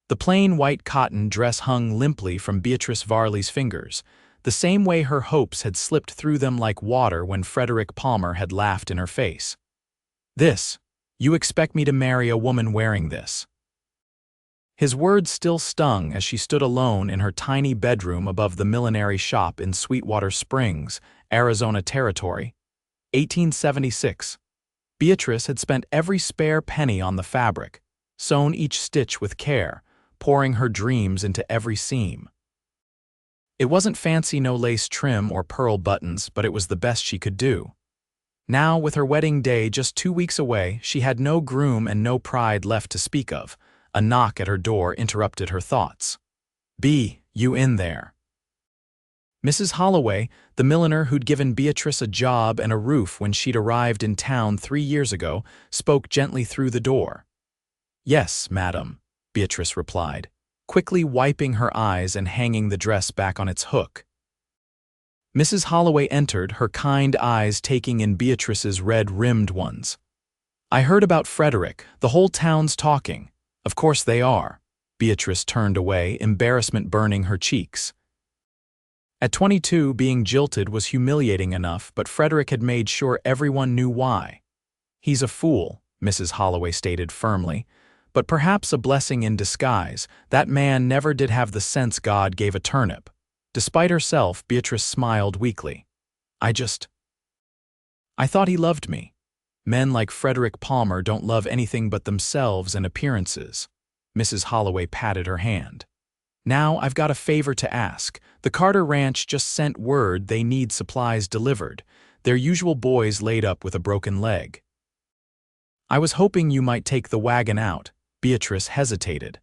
The plain white cotton dress hung limply from Beatrice Varley's fingers, the same way her hopes had slipped through them like water when Frederick Palmer had laughed in her face. "This, you expect me to marry a woman wearing this?" His words still stung as she stood alone in her tiny bedroom above the millinery shop in Sweetwater Springs, Arizona Territory. 1876. Beatrice had spent every spare penny on the fabric, sewn each stitch with care, pouring her dreams into every seam. It wasn't fancy no-lace trim or pearl buttons, but it was the best she could do. Now, with her wedding day just 2 weeks away, she had no groom and no pride left to speak of. A knock at her door interrupted her thoughts. "Be, you in there?" Mrs. Holloway, the milliner who'd given Beatrice a job and a roof when she'd arrived in town 3 years ago, spoke gently through the door. "Yes, madam," Beatrice replied, quickly wiping her eyes and hanging the dress back on its hook. Mrs. Holloway entered, her kind eyes taking in Beatrice's red-rimmed ones. "I heard about Frederick. The whole town's talking." "Of course they are." Beatrice turned away, embarrassment burning her cheeks. At 22, being jilted was humiliating enough, but Frederick had made sure everyone knew why. "He's a fool," Mrs. Holloway stated firmly, "but perhaps a blessing in disguise. That man never did have the sense God gave a turnip." Despite herself, Beatrice smiled weakly. I thought he loved me." Men like Frederick Palmer don't love anything but themselves and appearances." Mrs. Holloway patted her hand. "Now I've got a favor to ask. The Carter Ranch just sent word they need supplies delivered. Their usual boy's laid up with a broken leg." "I was hoping you might take the wagon out." Beatrice hesitated.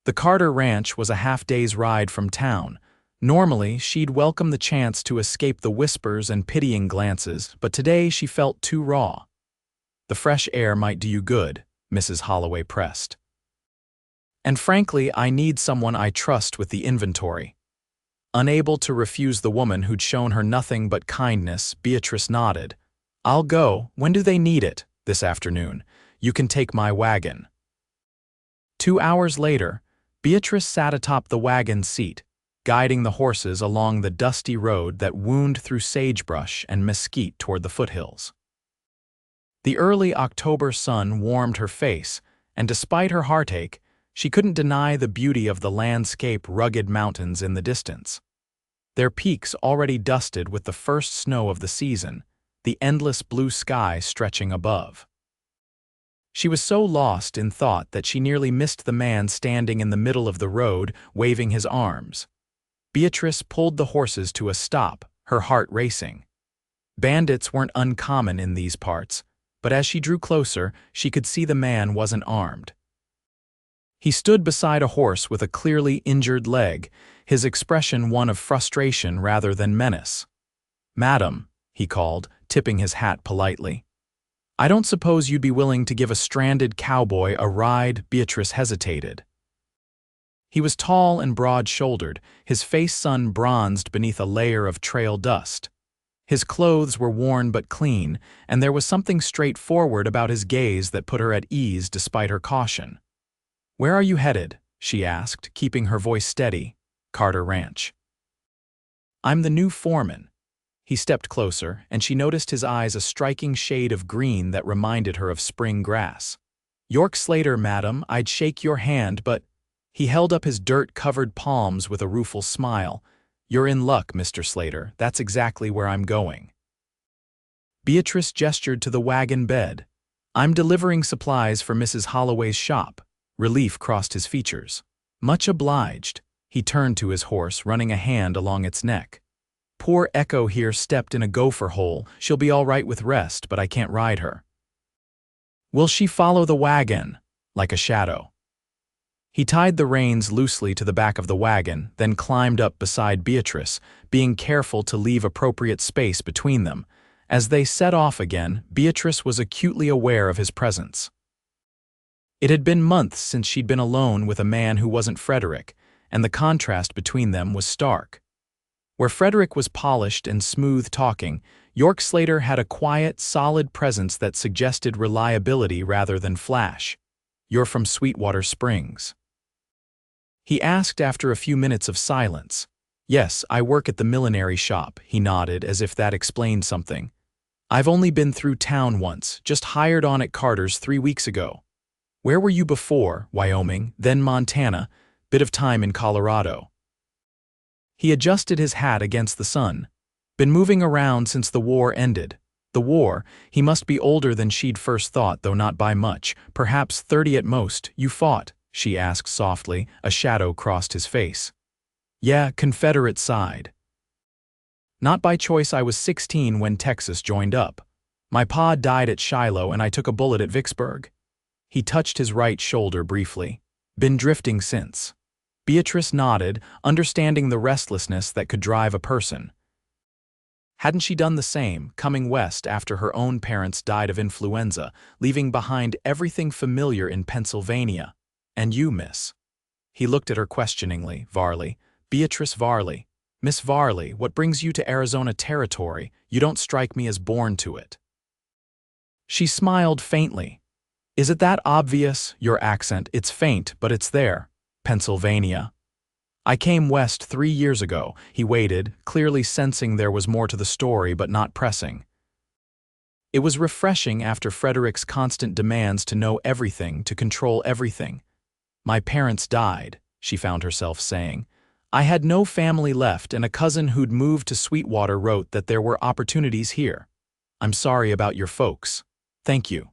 The Carter Ranch was a half-day's ride from town. Normally, she'd welcome the chance to escape the whispers and pitying glances, but today she felt too raw. "The fresh air might do you good," Mrs. Holloway pressed. "And frankly, I need someone I trust with the inventory." Unable to refuse the woman who'd shown her nothing but kindness, Beatrice nodded. "I'll go. When do they need it?" "This afternoon. You can take my wagon." 2 hours later, Beatrice sat atop the wagon seat, guiding the horses along the dusty road that wound through sagebrush and mesquite toward the foothills. The early October sun warmed her face, and despite her heartache, she couldn't deny the beauty of the landscape rugged mountains in the distance. Their peaks already dusted with the first snow of the season, the endless blue sky stretching above. She was so lost in thought that she nearly missed the man standing in the middle of the road, waving his arms. Beatrice pulled the horses to a stop, her heart racing. Bandits weren't uncommon in these parts, but as she drew closer, she could see the man wasn't armed. He stood beside a horse with a clearly injured leg, his expression one of frustration rather than menace. "Madam," he called, tipping his hat politely. "I don't suppose you'd be willing to give a stranded cowboy a ride?" Beatrice hesitated. He was tall and broad-shouldered, his face sun-bronzed beneath a layer of trail dust. His clothes were worn but clean, and there was something straightforward about his gaze that put her at ease despite her caution. "Where are you headed?" she asked, keeping her voice steady. "Carter Ranch." "I'm the new foreman." He stepped closer, and she noticed his eyes a striking shade of green that reminded her of spring grass. "Yorke Slater, madam, I'd shake your hand, but—" He held up his dirt-covered palms with a rueful smile. "You're in luck, Mr. Slater. That's exactly where I'm going." Beatrice gestured to the wagon bed. "I'm delivering supplies for Mrs. Holloway's shop." Relief crossed his features. "Much obliged." He turned to his horse, running a hand along its neck. "Poor Echo here stepped in a gopher hole. She'll be all right with rest, but I can't ride her." "Will she follow the wagon?" "Like a shadow." He tied the reins loosely to the back of the wagon, then climbed up beside Beatrice, being careful to leave appropriate space between them. As they set off again, Beatrice was acutely aware of his presence. It had been months since she'd been alone with a man who wasn't Frederick, and the contrast between them was stark. Where Frederick was polished and smooth-talking, Yorke Slater had a quiet, solid presence that suggested reliability rather than flash. "You're from Sweetwater Springs." He asked after a few minutes of silence. Yes, I work at the millinery shop, he nodded as if that explained something. I've only been through town once, just hired on at Carter's 3 weeks ago. Where were you before? Wyoming, then Montana, bit of time in Colorado. He adjusted his hat against the sun. Been moving around since the war ended. The war, he must be older than she'd first thought, though not by much, perhaps 30 at most. You fought? She asked softly, a shadow crossed his face. Yeah, Confederate side. Not by choice. I was 16 when Texas joined up. My pa died at Shiloh and I took a bullet at Vicksburg. He touched his right shoulder briefly. Been drifting since. Beatrice nodded, understanding the restlessness that could drive a person. Hadn't she done the same, coming west after her own parents died of influenza, leaving behind everything familiar in Pennsylvania? And you, miss? He looked at her questioningly. Varley. Beatrice Varley. Miss Varley, what brings you to Arizona territory? You don't strike me as born to it. She smiled faintly. Is it that obvious? Your accent, it's faint, but it's there. Pennsylvania. I came west 3 years ago. He waited, clearly sensing there was more to the story but not pressing. It was refreshing after Frederick's constant demands to know everything, to control everything. My parents died, she found herself saying. I had no family left, and a cousin who'd moved to Sweetwater wrote that there were opportunities here. I'm sorry about your folks. Thank you.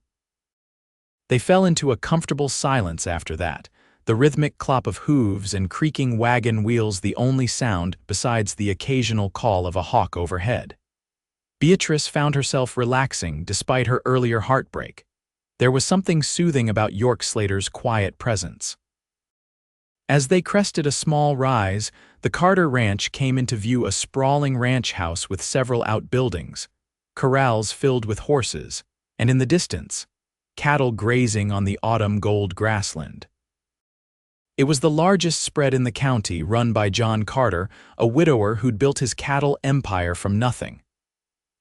They fell into a comfortable silence after that, the rhythmic clop of hooves and creaking wagon wheels the only sound besides the occasional call of a hawk overhead. Beatrice found herself relaxing despite her earlier heartbreak. There was something soothing about Yorke Slater's quiet presence. As they crested a small rise, the Carter Ranch came into view, a sprawling ranch house with several outbuildings, corrals filled with horses, and in the distance, cattle grazing on the autumn gold grassland. It was the largest spread in the county, run by John Carter, a widower who'd built his cattle empire from nothing.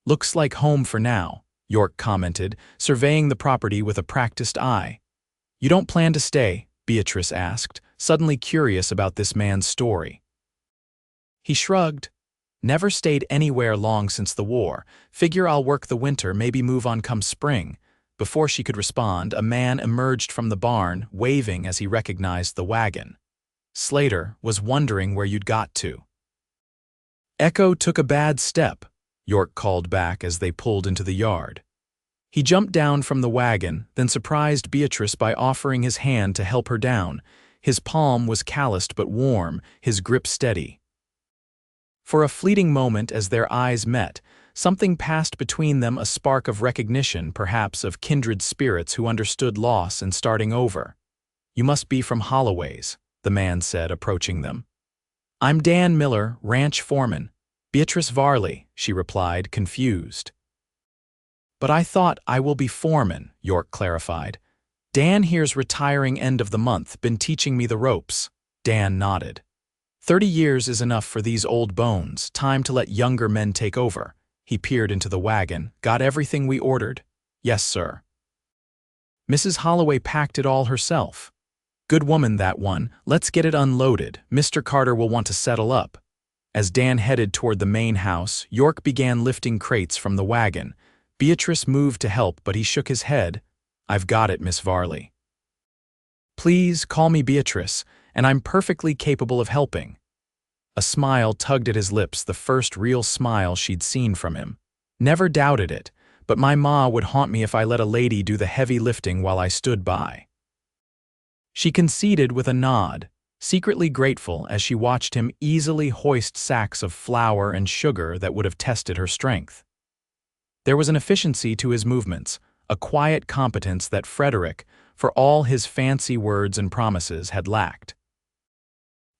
Looks like home for now, Yorke commented, surveying the property with a practiced eye. You don't plan to stay? Beatrice asked, suddenly curious about this man's story. He shrugged. Never stayed anywhere long since the war. Figure I'll work the winter, maybe move on come spring. Before she could respond, a man emerged from the barn, waving as he recognized the wagon. Slater was wondering where you'd got to. Echo took a bad step, Yorke called back as they pulled into the yard. He jumped down from the wagon, then surprised Beatrice by offering his hand to help her down. His palm was calloused but warm, his grip steady. For a fleeting moment as their eyes met, something passed between them, a spark of recognition, perhaps of kindred spirits who understood loss and starting over. You must be from Holloway's, the man said, approaching them. I'm Dan Miller, ranch foreman. Beatrice Varley, she replied, confused. But I thought I will be foreman, Yorke clarified. Dan here's retiring end of the month, been teaching me the ropes. Dan nodded. 30 years is enough for these old bones, time to let younger men take over. He peered into the wagon. Got everything we ordered? Yes, sir. Mrs. Holloway packed it all herself. Good woman, that one. Let's get it unloaded. Mr. Carter will want to settle up. As Dan headed toward the main house, Yorke began lifting crates from the wagon. Beatrice moved to help, but he shook his head. I've got it, Miss Varley. Please call me Beatrice, and I'm perfectly capable of helping. A smile tugged at his lips, the first real smile she'd seen from him. Never doubted it, but my ma would haunt me if I let a lady do the heavy lifting while I stood by. She conceded with a nod, secretly grateful as she watched him easily hoist sacks of flour and sugar that would have tested her strength. There was an efficiency to his movements, a quiet competence that Frederick, for all his fancy words and promises, had lacked.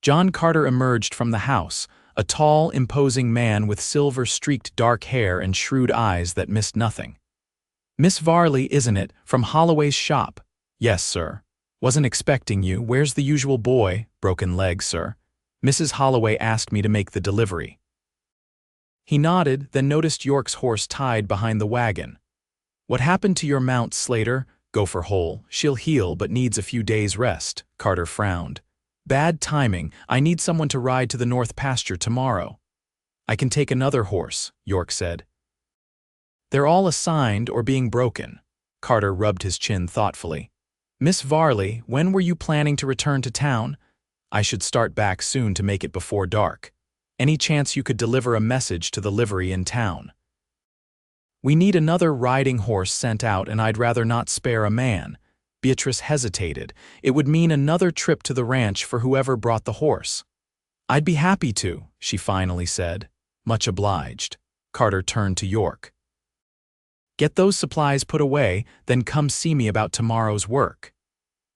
John Carter emerged from the house, a tall, imposing man with silver-streaked dark hair and shrewd eyes that missed nothing. Miss Varley, isn't it, from Holloway's shop? Yes, sir. Wasn't expecting you. Where's the usual boy? Broken leg, sir. Mrs. Holloway asked me to make the delivery. He nodded, then noticed Yorke's horse tied behind the wagon. What happened to your mount, Slater? Gopher hole. She'll heal, but needs a few days' rest. Carter frowned. Bad timing. I need someone to ride to the north pasture tomorrow. I can take another horse, Yorke said. They're all assigned or being broken. Carter rubbed his chin thoughtfully. Miss Varley, when were you planning to return to town? I should start back soon to make it before dark. Any chance you could deliver a message to the livery in town? We need another riding horse sent out, and I'd rather not spare a man. Beatrice hesitated. It would mean another trip to the ranch for whoever brought the horse. I'd be happy to, she finally said. Much obliged. Carter turned to Yorke. Get those supplies put away, then come see me about tomorrow's work.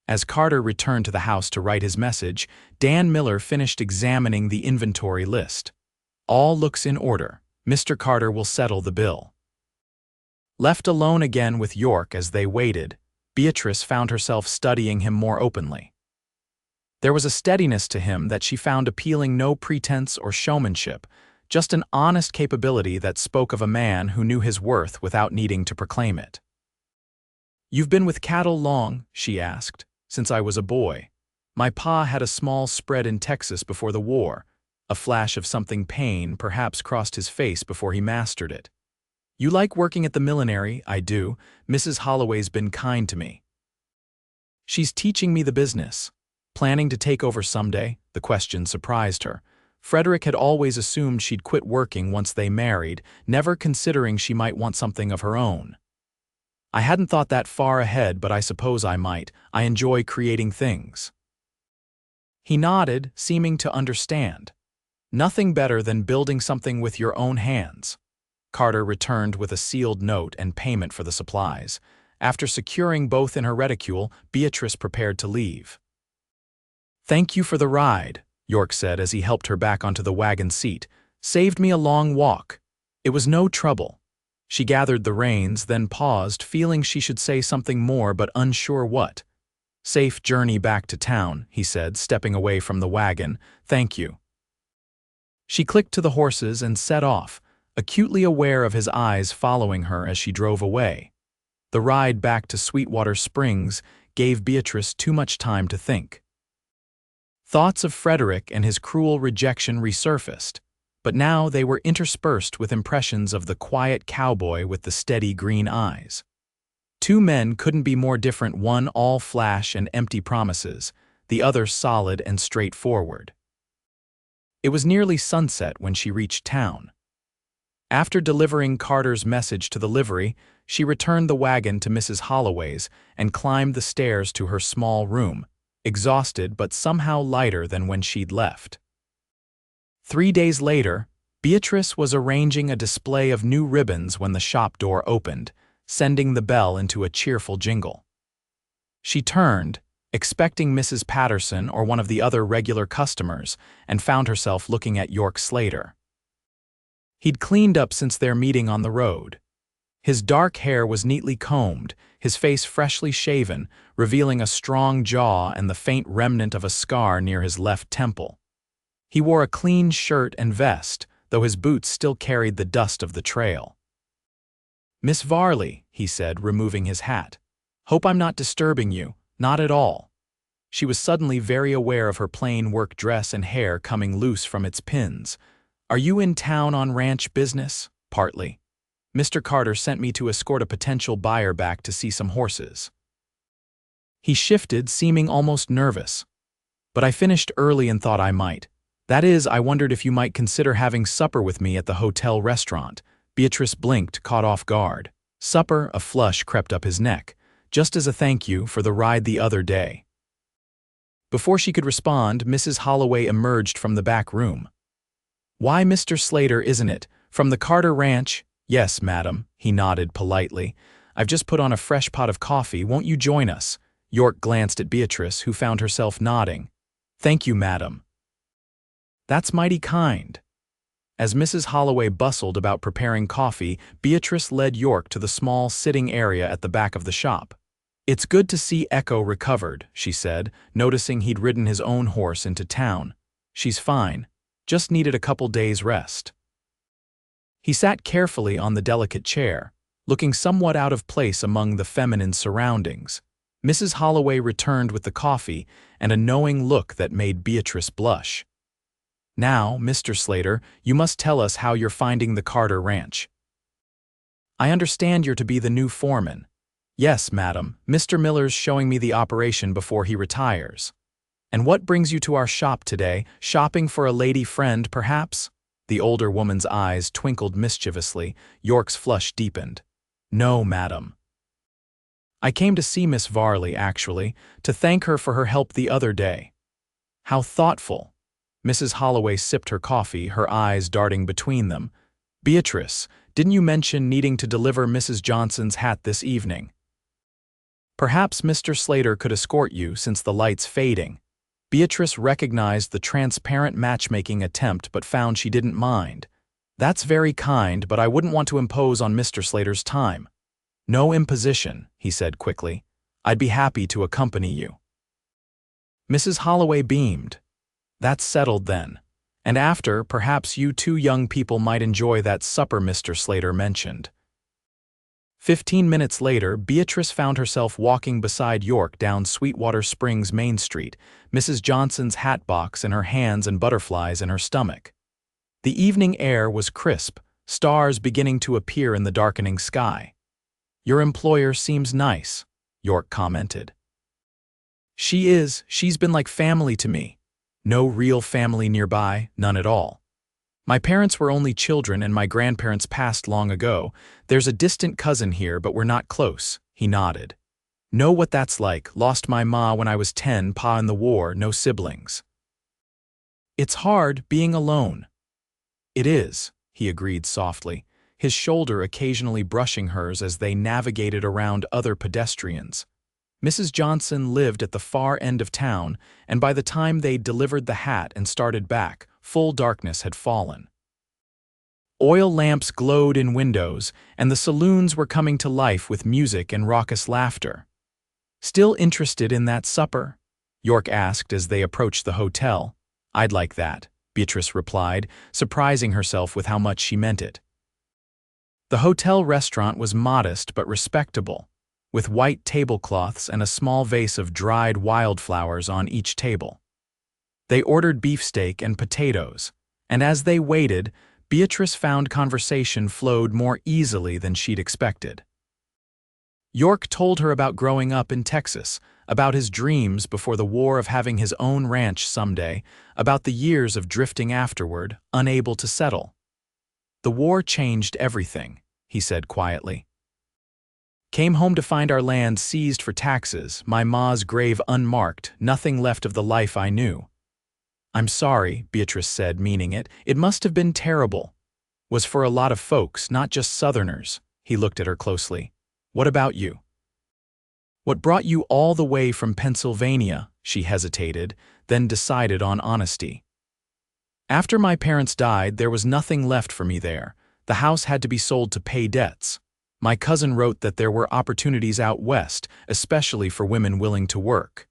As Carter returned to the house to write his message, Dan Miller finished examining the inventory list. All looks in order. Mr. Carter will settle the bill. Left alone again with Yorke as they waited, Beatrice found herself studying him more openly. There was a steadiness to him that she found appealing, no pretense or showmanship, just an honest capability that spoke of a man who knew his worth without needing to proclaim it. You've been with cattle long, she asked. Since I was a boy. My pa had a small spread in Texas before the war. A flash of something pain perhaps crossed his face before he mastered it. You like working at the millinery? I do. Mrs. Holloway's been kind to me. She's teaching me the business. Planning to take over someday? The question surprised her. Frederick had always assumed she'd quit working once they married, never considering she might want something of her own. I hadn't thought that far ahead, but I suppose I might. I enjoy creating things. He nodded, seeming to understand. Nothing better than building something with your own hands. Carter returned with a sealed note and payment for the supplies. After securing both in her reticule, Beatrice prepared to leave. Thank you for the ride, Yorke said as he helped her back onto the wagon seat. Saved me a long walk. It was no trouble. She gathered the reins, then paused, feeling she should say something more but unsure what. Safe journey back to town, he said, stepping away from the wagon. Thank you. She clicked to the horses and set off, acutely aware of his eyes following her as she drove away. The ride back to Sweetwater Springs gave Beatrice too much time to think. Thoughts of Frederick and his cruel rejection resurfaced. But now they were interspersed with impressions of the quiet cowboy with the steady green eyes. Two men couldn't be more different, one all flash and empty promises, the other solid and straightforward. It was nearly sunset when she reached town. After delivering Carter's message to the livery, she returned the wagon to Mrs. Holloway's and climbed the stairs to her small room, exhausted but somehow lighter than when she'd left. 3 days later, Beatrice was arranging a display of new ribbons when the shop door opened, sending the bell into a cheerful jingle. She turned, expecting Mrs. Patterson or one of the other regular customers, and found herself looking at Yorke Slater. He'd cleaned up since their meeting on the road. His dark hair was neatly combed, his face freshly shaven, revealing a strong jaw and the faint remnant of a scar near his left temple. He wore a clean shirt and vest, though his boots still carried the dust of the trail. Miss Varley, he said, removing his hat. Hope I'm not disturbing you. Not at all. She was suddenly very aware of her plain work dress and hair coming loose from its pins. Are you in town on ranch business? Partly. Mr. Carter sent me to escort a potential buyer back to see some horses. He shifted, seeming almost nervous. But I finished early and thought I might. That is, I wondered if you might consider having supper with me at the hotel restaurant. Beatrice blinked, caught off guard. Supper, a flush crept up his neck, just as a thank you for the ride the other day. Before she could respond, Mrs. Holloway emerged from the back room. Why, Mr. Slater, isn't it? From the Carter Ranch? Yes, madam, he nodded politely. I've just put on a fresh pot of coffee. Won't you join us? Yorke glanced at Beatrice, who found herself nodding. Thank you, madam. That's mighty kind. As Mrs. Holloway bustled about preparing coffee, Beatrice led Yorke to the small sitting area at the back of the shop. It's good to see Echo recovered, she said, noticing he'd ridden his own horse into town. She's fine. Just needed a couple days' rest. He sat carefully on the delicate chair, looking somewhat out of place among the feminine surroundings. Mrs. Holloway returned with the coffee and a knowing look that made Beatrice blush. "Now, Mr. Slater, you must tell us how you're finding the Carter Ranch." "I understand you're to be the new foreman." "Yes, madam. Mr. Miller's showing me the operation before he retires." "And what brings you to our shop today? Shopping for a lady friend, perhaps?" The older woman's eyes twinkled mischievously. Yorke's flush deepened. "No, madam. I came to see Miss Varley, actually, to thank her for her help the other day." "How thoughtful." Mrs. Holloway sipped her coffee, her eyes darting between them. "Beatrice, didn't you mention needing to deliver Mrs. Johnson's hat this evening? Perhaps Mr. Slater could escort you since the light's fading." Beatrice recognized the transparent matchmaking attempt but found she didn't mind. "That's very kind, but I wouldn't want to impose on Mr. Slater's time." "No imposition," he said quickly. "I'd be happy to accompany you." Mrs. Holloway beamed. "That's settled then. And after, perhaps you two young people might enjoy that supper Mr. Slater mentioned." 15 minutes later, Beatrice found herself walking beside Yorke down Sweetwater Springs Main Street, Mrs. Johnson's hat box in her hands and butterflies in her stomach. The evening air was crisp, stars beginning to appear in the darkening sky. "Your employer seems nice," Yorke commented. "She is. She's been like family to me." "No real family nearby, none at all." "My parents were only children and my grandparents passed long ago. There's a distant cousin here, but we're not close," he nodded. "Know what that's like. Lost my ma when I was 10, pa in the war, no siblings." "It's hard, being alone." "It is," he agreed softly, his shoulder occasionally brushing hers as they navigated around other pedestrians. Mrs. Johnson lived at the far end of town, and by the time they'd delivered the hat and started back, full darkness had fallen. Oil lamps glowed in windows, and the saloons were coming to life with music and raucous laughter. "Still interested in that supper?" Yorke asked as they approached the hotel. "I'd like that," Beatrice replied, surprising herself with how much she meant it. The hotel restaurant was modest but respectable, with white tablecloths and a small vase of dried wildflowers on each table. They ordered beefsteak and potatoes, and as they waited, Beatrice found conversation flowed more easily than she'd expected. Yorke told her about growing up in Texas, about his dreams before the war of having his own ranch someday, about the years of drifting afterward, unable to settle. "The war changed everything," he said quietly. "Came home to find our land seized for taxes, my ma's grave unmarked, nothing left of the life I knew." "I'm sorry," Beatrice said, meaning it. "It must have been terrible." "Was for a lot of folks, not just Southerners." He looked at her closely. "What about you?" "What brought you all the way from Pennsylvania?" She hesitated, then decided on honesty. "After my parents died, there was nothing left for me there. The house had to be sold to pay debts. My cousin wrote that there were opportunities out west, especially for women willing to work."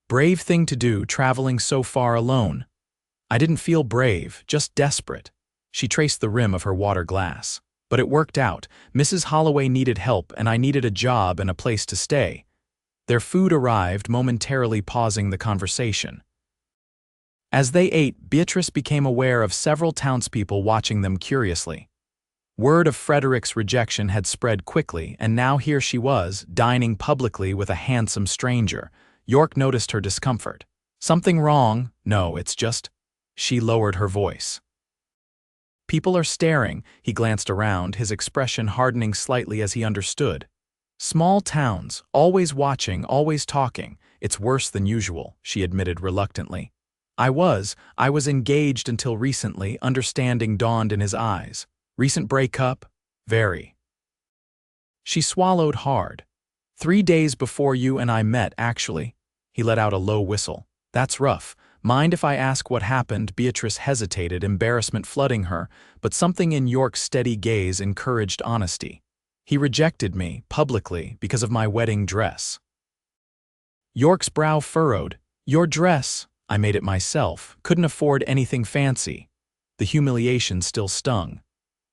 "Brave thing to do, traveling so far alone." "I didn't feel brave, just desperate." She traced the rim of her water glass. "But it worked out. Mrs. Holloway needed help, and I needed a job and a place to stay." Their food arrived, momentarily pausing the conversation. As they ate, Beatrice became aware of several townspeople watching them curiously. Word of Frederick's rejection had spread quickly, and now here she was, dining publicly with a handsome stranger. Yorke noticed her discomfort. "Something wrong?" "No, it's just—" She lowered her voice. "People are staring." He glanced around, his expression hardening slightly as he understood. "Small towns, always watching, always talking. It's worse than usual," she admitted reluctantly. I was engaged until recently," understanding dawned in his eyes. "Recent breakup?" "Very." She swallowed hard. 3 days before you and I met, actually." He let out a low whistle. "That's rough. Mind if I ask what happened?" Beatrice hesitated, embarrassment flooding her, but something in Yorke's steady gaze encouraged honesty. "He rejected me, publicly, because of my wedding dress." Yorke's brow furrowed. "Your dress?" "I made it myself. Couldn't afford anything fancy." The humiliation still stung.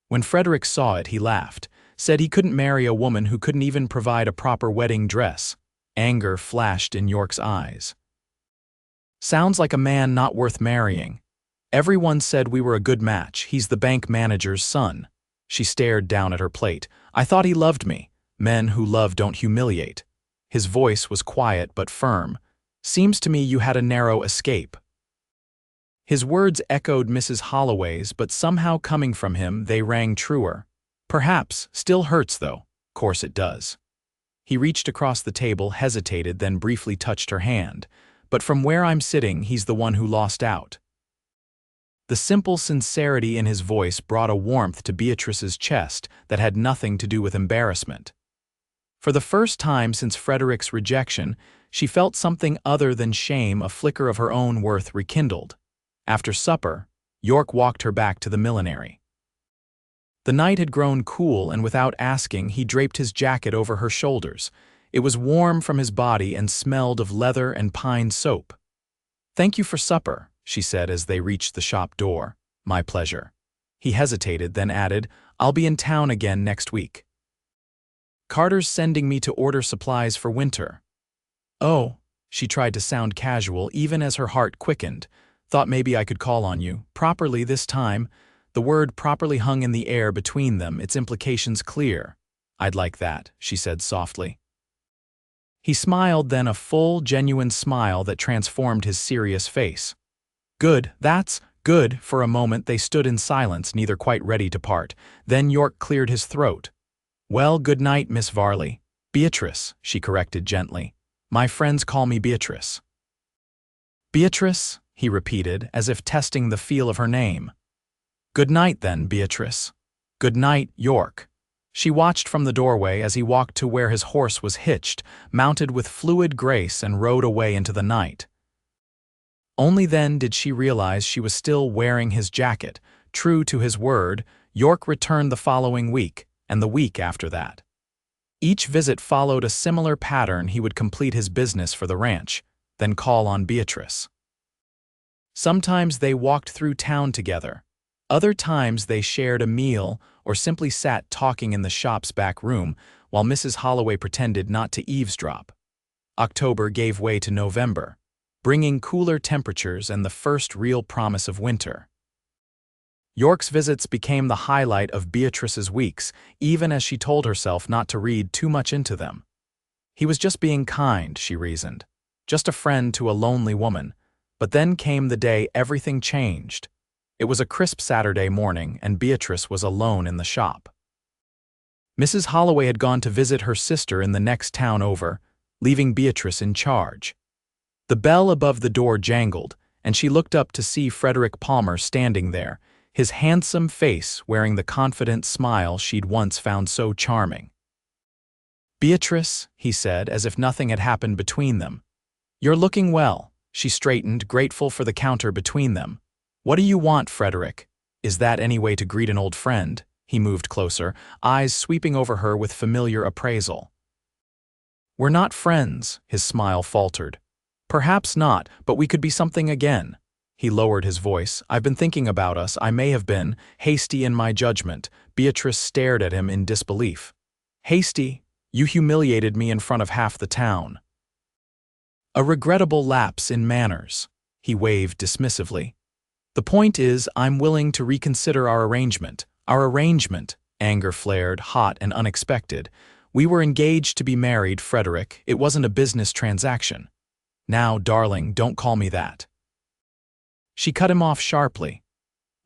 When Frederick saw it, he laughed, said he couldn't marry a woman who couldn't even provide a proper wedding dress. Anger flashed in Yorke's eyes. Sounds like a man not worth marrying. Everyone said we were a good match. He's the bank manager's son. She stared down at her plate. I thought he loved me. Men who love don't humiliate. His voice was quiet but firm. Seems to me you had a narrow escape. His words echoed Mrs. Holloway's, but somehow coming from him, they rang truer. Perhaps, still hurts though. Course it does. He reached across the table, hesitated, then briefly touched her hand. But from where I'm sitting, he's the one who lost out. The simple sincerity in his voice brought a warmth to Beatrice's chest that had nothing to do with embarrassment. For the first time since Frederick's rejection, she felt something other than shame, a flicker of her own worth rekindled. After supper, Yorke walked her back to the millinery. The night had grown cool, and without asking, he draped his jacket over her shoulders. It was warm from his body and smelled of leather and pine soap. "Thank you for supper," she said as they reached the shop door. "My pleasure." He hesitated, then added, "I'll be in town again next week. Carter's sending me to order supplies for winter." "Oh," she tried to sound casual, even as her heart quickened. "Thought maybe I could call on you. Properly this time." The word properly hung in the air between them, its implications clear. "I'd like that," she said softly. He smiled, then a full, genuine smile that transformed his serious face. "Good, that's good." For a moment they stood in silence, neither quite ready to part. Then Yorke cleared his throat. "Well, good night, Miss Varley." "Beatrice," she corrected gently. "My friends call me Beatrice." "Beatrice?" he repeated, as if testing the feel of her name. "Good night, then, Beatrice." "Good night, Yorke." She watched from the doorway as he walked to where his horse was hitched, mounted with fluid grace, and rode away into the night. Only then did she realize she was still wearing his jacket. True to his word, Yorke returned the following week, and the week after that. Each visit followed a similar pattern. He would complete his business for the ranch, then call on Beatrice. Sometimes they walked through town together. Other times they shared a meal or simply sat talking in the shop's back room while Mrs. Holloway pretended not to eavesdrop. October gave way to November, bringing cooler temperatures and the first real promise of winter. Yorke's visits became the highlight of Beatrice's weeks, even as she told herself not to read too much into them. He was just being kind, she reasoned, just a friend to a lonely woman. But then came the day everything changed. It was a crisp Saturday morning, and Beatrice was alone in the shop. Mrs. Holloway had gone to visit her sister in the next town over, leaving Beatrice in charge. The bell above the door jangled, and she looked up to see Frederick Palmer standing there, his handsome face wearing the confident smile she'd once found so charming. "Beatrice," he said, as if nothing had happened between them. "You're looking well." She straightened, grateful for the counter between them. "What do you want, Frederick?" "Is that any way to greet an old friend?" He moved closer, eyes sweeping over her with familiar appraisal. "We're not friends," his smile faltered. "Perhaps not, but we could be something again." He lowered his voice. "I've been thinking about us. I may have been hasty in my judgment." Beatrice stared at him in disbelief. "Hasty? You humiliated me in front of half the town." "A regrettable lapse in manners," he waved dismissively. "The point is, I'm willing to reconsider our arrangement." "Our arrangement?" Anger flared, hot and unexpected. "We were engaged to be married, Frederick. It wasn't a business transaction." "Now, darling, don't call me that." She cut him off sharply.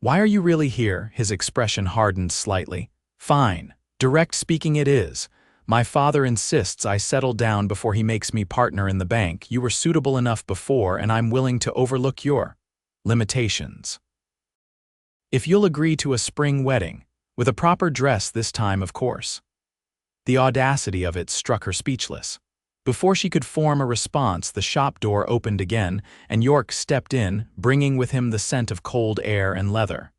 "Why are you really here?" His expression hardened slightly. "Fine. Direct speaking it is. My father insists I settle down before he makes me partner in the bank. You were suitable enough before, and I'm willing to overlook your limitations. If you'll agree to a spring wedding, with a proper dress this time, of course." The audacity of it struck her speechless. Before she could form a response, the shop door opened again, and Yorke stepped in, bringing with him the scent of cold air and leather.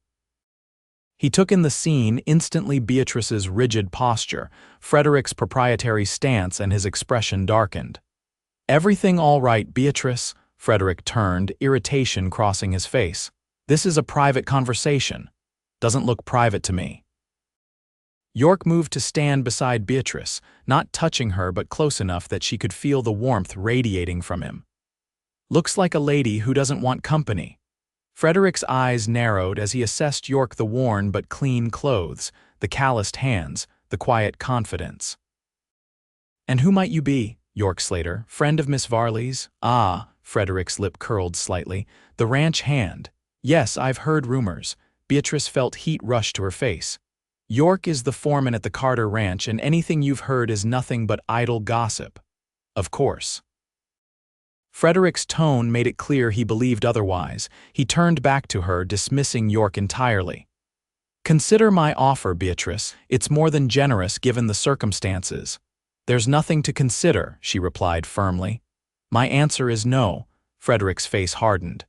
He took in the scene, instantly Beatrice's rigid posture, Frederick's proprietary stance, and his expression darkened. "Everything all right, Beatrice?" Frederick turned, irritation crossing his face. "This is a private conversation." "Doesn't look private to me." Yorke moved to stand beside Beatrice, not touching her but close enough that she could feel the warmth radiating from him. "Looks like a lady who doesn't want company." Frederick's eyes narrowed as he assessed Yorke, the worn but clean clothes, the calloused hands, the quiet confidence. "And who might you be?" Yorke Slater, friend of Miss Varley's? "Ah," Frederick's lip curled slightly, "the ranch hand. Yes, I've heard rumors." Beatrice felt heat rush to her face. "Yorke is the foreman at the Carter Ranch, and anything you've heard is nothing but idle gossip." "Of course." Frederick's tone made it clear he believed otherwise. He turned back to her, dismissing Yorke entirely. "Consider my offer, Beatrice. It's more than generous given the circumstances." "There's nothing to consider," she replied firmly. "My answer is no." Frederick's face hardened.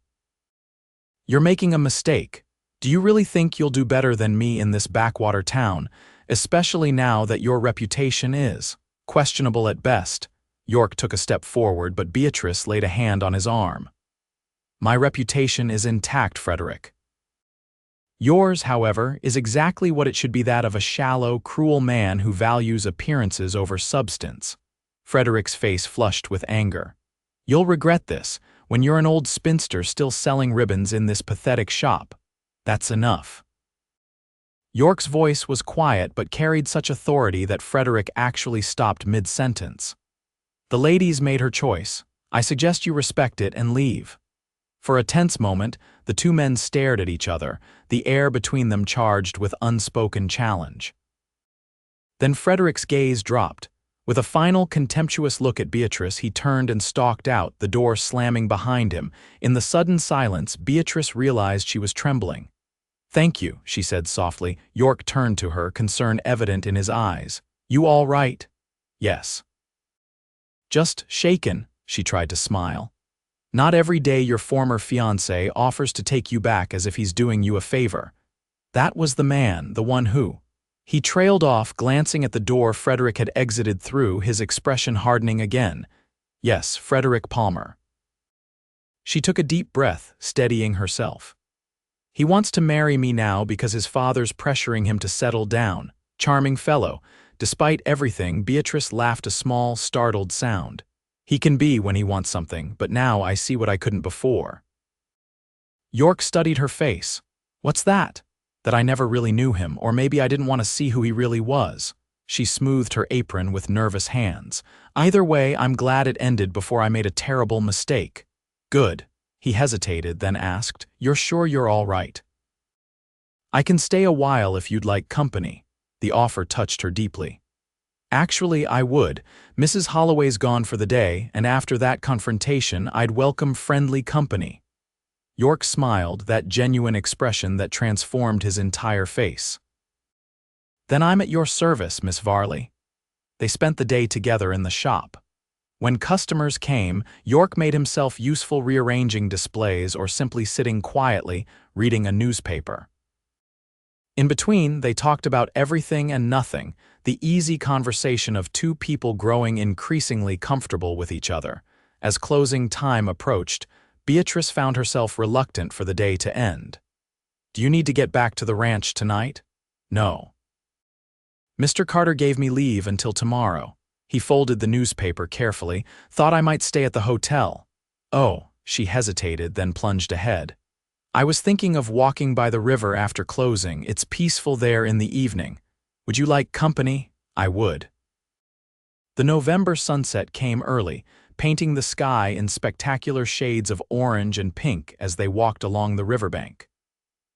"You're making a mistake. Do you really think you'll do better than me in this backwater town, especially now that your reputation is questionable at best?" Yorke took a step forward, but Beatrice laid a hand on his arm. "My reputation is intact, Frederick. Yours, however, is exactly what it should be, that of a shallow, cruel man who values appearances over substance." Frederick's face flushed with anger. "You'll regret this, when you're an old spinster still selling ribbons in this pathetic shop. That's enough." Yorke's voice was quiet but carried such authority that Frederick actually stopped mid-sentence. "The lady's made her choice. I suggest you respect it and leave." For a tense moment, the two men stared at each other, the air between them charged with unspoken challenge. Then Frederick's gaze dropped. With a final contemptuous look at Beatrice, he turned and stalked out, the door slamming behind him. In the sudden silence, Beatrice realized she was trembling. "Thank you," she said softly. Yorke turned to her, concern evident in his eyes. "You all right?" "Yes." "Just shaken," she tried to smile. "Not every day your former fiancé offers to take you back as if he's doing you a favor. That was the man, the one who—" He trailed off, glancing at the door Frederick had exited through, his expression hardening again. "Yes, Frederick Palmer." She took a deep breath, steadying herself. "He wants to marry me now because his father's pressuring him to settle down. Charming fellow." Despite everything, Beatrice laughed a small, startled sound. "He can be when he wants something, but now I see what I couldn't before." Yorke studied her face. "What's that?" "That I never really knew him, or maybe I didn't want to see who he really was." She smoothed her apron with nervous hands. "Either way, I'm glad it ended before I made a terrible mistake." "Good." He hesitated, then asked, "You're sure you're all right?" "I can stay a while if you'd like company." The offer touched her deeply. "Actually, I would. Mrs. Holloway's gone for the day, and after that confrontation, I'd welcome friendly company." Yorke smiled, that genuine expression that transformed his entire face. "Then I'm at your service, Miss Varley." They spent the day together in the shop. When customers came, Yorke made himself useful rearranging displays or simply sitting quietly, reading a newspaper. In between, they talked about everything and nothing, the easy conversation of two people growing increasingly comfortable with each other. As closing time approached, Beatrice found herself reluctant for the day to end. "Do you need to get back to the ranch tonight?" "No." "Mr. Carter gave me leave until tomorrow." He folded the newspaper carefully. "Thought I might stay at the hotel." "Oh," she hesitated, then plunged ahead. "I was thinking of walking by the river after closing. It's peaceful there in the evening. Would you like company?" "I would." The November sunset came early, painting the sky in spectacular shades of orange and pink as they walked along the riverbank.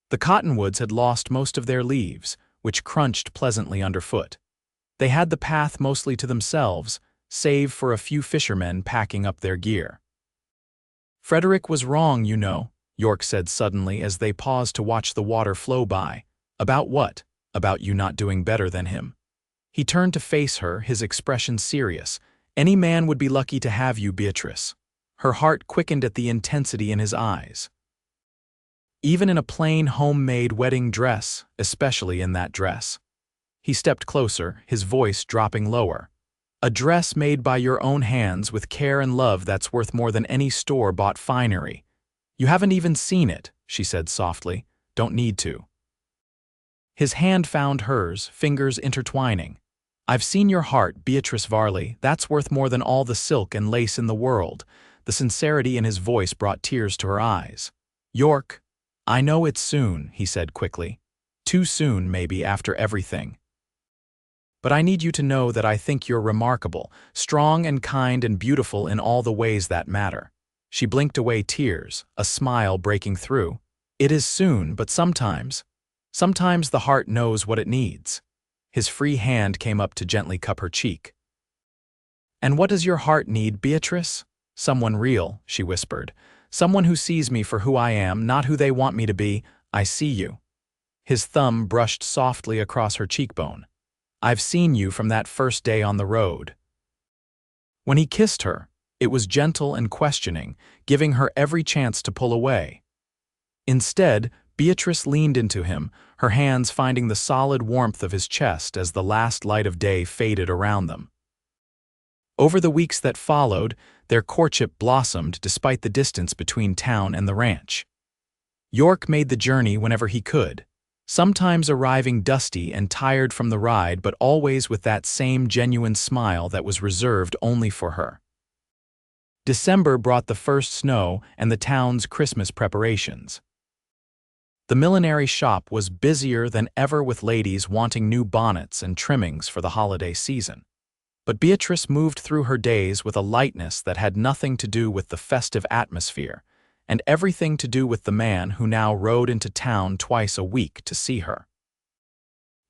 The cottonwoods had lost most of their leaves, which crunched pleasantly underfoot. They had the path mostly to themselves, save for a few fishermen packing up their gear. "Frederick was wrong, you know," Yorke said suddenly as they paused to watch the water flow by. "About what?" "About you not doing better than him." He turned to face her, his expression serious. "Any man would be lucky to have you, Beatrice." Her heart quickened at the intensity in his eyes. "Even in a plain, homemade wedding dress, especially in that dress." He stepped closer, his voice dropping lower. "A dress made by your own hands with care and love that's worth more than any store-bought finery." "You haven't even seen it," she said softly. "Don't need to." His hand found hers, fingers intertwining. "I've seen your heart, Beatrice Varley. That's worth more than all the silk and lace in the world." The sincerity in his voice brought tears to her eyes. "Yorke, I know it's soon," he said quickly. "Too soon, maybe, after everything. But I need you to know that I think you're remarkable, strong and kind and beautiful in all the ways that matter." She blinked away tears, a smile breaking through. "It is soon, but sometimes the heart knows what it needs." His free hand came up to gently cup her cheek. "And what does your heart need, Beatrice?" "Someone real," she whispered. "Someone who sees me for who I am, not who they want me to be. I see you." His thumb brushed softly across her cheekbone. "I've seen you from that first day on the road." When he kissed her, it was gentle and questioning, giving her every chance to pull away. Instead, Beatrice leaned into him, her hands finding the solid warmth of his chest as the last light of day faded around them. Over the weeks that followed, their courtship blossomed despite the distance between town and the ranch. Yorke made the journey whenever he could, sometimes arriving dusty and tired from the ride, but always with that same genuine smile that was reserved only for her. December brought the first snow and the town's Christmas preparations. The millinery shop was busier than ever with ladies wanting new bonnets and trimmings for the holiday season. But Beatrice moved through her days with a lightness that had nothing to do with the festive atmosphere, and everything to do with the man who now rode into town twice a week to see her.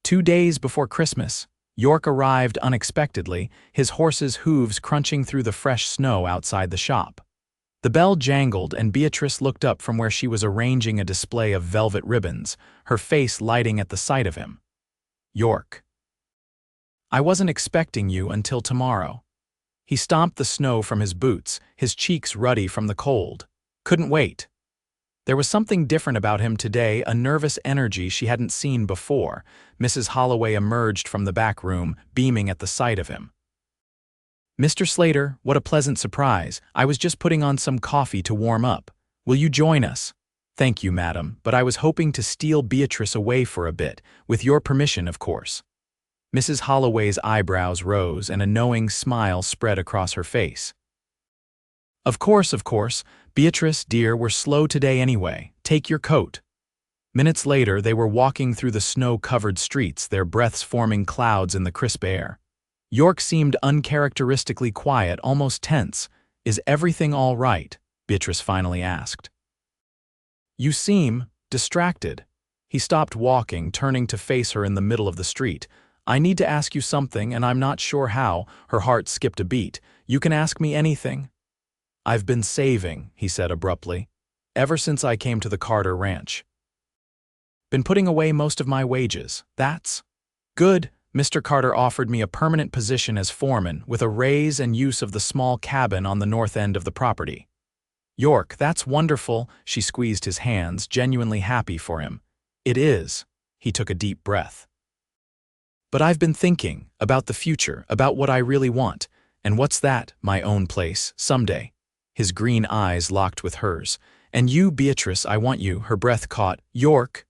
2 days before Christmas, Yorke arrived unexpectedly, his horse's hooves crunching through the fresh snow outside the shop. The bell jangled and Beatrice looked up from where she was arranging a display of velvet ribbons, her face lighting at the sight of him. "Yorke, I wasn't expecting you until tomorrow." He stomped the snow from his boots, his cheeks ruddy from the cold. "Couldn't wait." There was something different about him today, a nervous energy she hadn't seen before. Mrs. Holloway emerged from the back room, beaming at the sight of him. "Mr. Slater, what a pleasant surprise. I was just putting on some coffee to warm up. Will you join us?" "Thank you, madam, but I was hoping to steal Beatrice away for a bit, with your permission, of course." Mrs. Holloway's eyebrows rose and a knowing smile spread across her face. Of course. Beatrice, dear, we're slow today anyway. Take your coat." Minutes later, they were walking through the snow-covered streets, their breaths forming clouds in the crisp air. Yorke seemed uncharacteristically quiet, almost tense. "Is everything all right?" Beatrice finally asked. "You seem distracted." He stopped walking, turning to face her in the middle of the street. "I need to ask you something, and I'm not sure how." Her heart skipped a beat. "You can ask me anything." "I've been saving," he said abruptly, "ever since I came to the Carter Ranch. Been putting away most of my wages." "That's good." Mr. Carter offered me a permanent position as foreman, with a raise and use of the small cabin on the north end of the property. "Yorke, that's wonderful." She squeezed his hands, genuinely happy for him. "It is." He took a deep breath. "But I've been thinking about the future, about what I really want. And what's that? My own place, someday." His green eyes locked with hers. "And you, Beatrice, I want you." Her breath caught. "Yorke,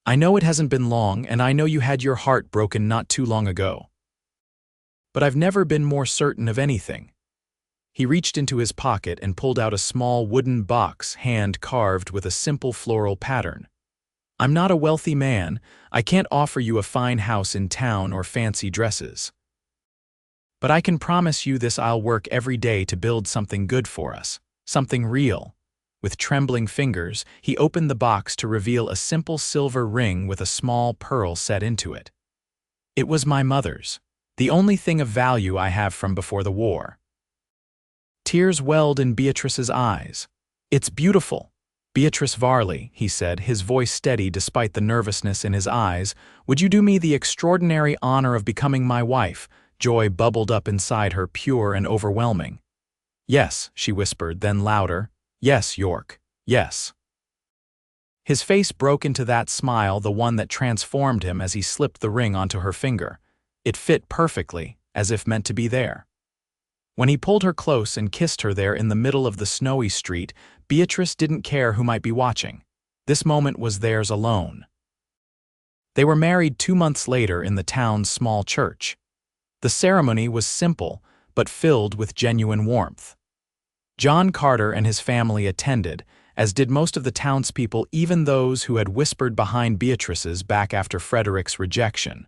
I know it hasn't been long, and I know you had your heart broken not too long ago. But I've never been more certain of anything." He reached into his pocket and pulled out a small wooden box, hand-carved with a simple floral pattern. "I'm not a wealthy man. I can't offer you a fine house in town or fancy dresses. But I can promise you this: I'll work every day to build something good for us, something real." With trembling fingers, he opened the box to reveal a simple silver ring with a small pearl set into it. "It was my mother's, the only thing of value I have from before the war." Tears welled in Beatrice's eyes. "It's beautiful." "Beatrice Varley," he said, his voice steady despite the nervousness in his eyes, "would you do me the extraordinary honor of becoming my wife?" Joy bubbled up inside her, pure and overwhelming. "Yes," she whispered, then louder. "Yes, Yorke, yes." His face broke into that smile, the one that transformed him, as he slipped the ring onto her finger. It fit perfectly, as if meant to be there. When he pulled her close and kissed her there in the middle of the snowy street, Beatrice didn't care who might be watching. This moment was theirs alone. They were married 2 months later in the town's small church. The ceremony was simple, but filled with genuine warmth. John Carter and his family attended, as did most of the townspeople, even those who had whispered behind Beatrice's back after Frederick's rejection.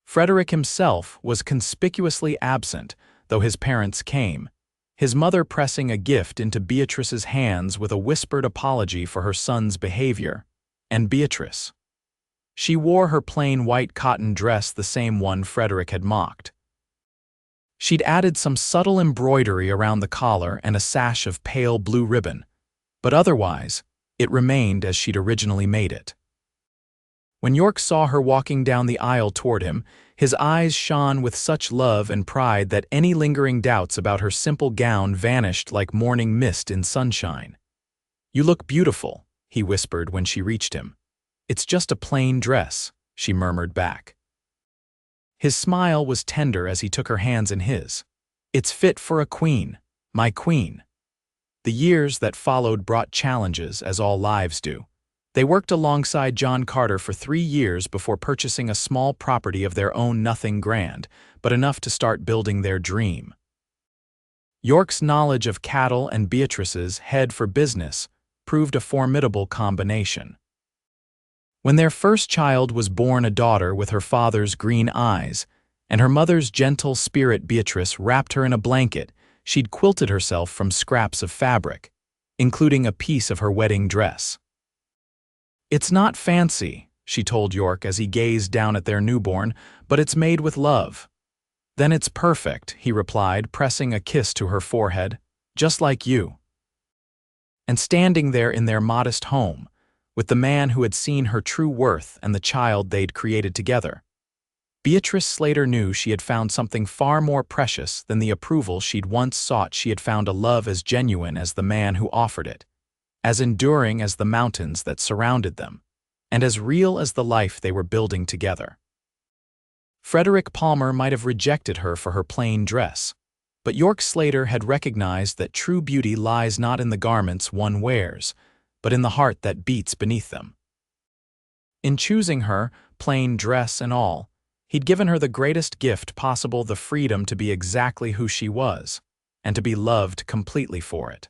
Frederick himself was conspicuously absent, though his parents came, his mother pressing a gift into Beatrice's hands with a whispered apology for her son's behavior. And Beatrice. She wore her plain white cotton dress, the same one Frederick had mocked. She'd added some subtle embroidery around the collar and a sash of pale blue ribbon, but otherwise, it remained as she'd originally made it. When Yorke saw her walking down the aisle toward him, his eyes shone with such love and pride that any lingering doubts about her simple gown vanished like morning mist in sunshine. "You look beautiful," he whispered when she reached him. "It's just a plain dress," she murmured back. His smile was tender as he took her hands in his. "It's fit for a queen, my queen." The years that followed brought challenges, as all lives do. They worked alongside John Carter for 3 years before purchasing a small property of their own, nothing grand, but enough to start building their dream. Yorke's knowledge of cattle and Beatrice's head for business proved a formidable combination. When their first child was born, a daughter with her father's green eyes, and her mother's gentle spirit, Beatrice wrapped her in a blanket she'd quilted herself from scraps of fabric, including a piece of her wedding dress. "It's not fancy," she told Yorke as he gazed down at their newborn, "but it's made with love." "Then it's perfect," he replied, pressing a kiss to her forehead, "just like you." And standing there in their modest home, with the man who had seen her true worth and the child they'd created together, Beatrice Slater knew she had found something far more precious than the approval she'd once sought. She had found a love as genuine as the man who offered it, as enduring as the mountains that surrounded them, and as real as the life they were building together. Frederick Palmer might have rejected her for her plain dress, but Yorke Slater had recognized that true beauty lies not in the garments one wears, but in the heart that beats beneath them. In choosing her, plain dress and all, he'd given her the greatest gift possible, the freedom to be exactly who she was, and to be loved completely for it.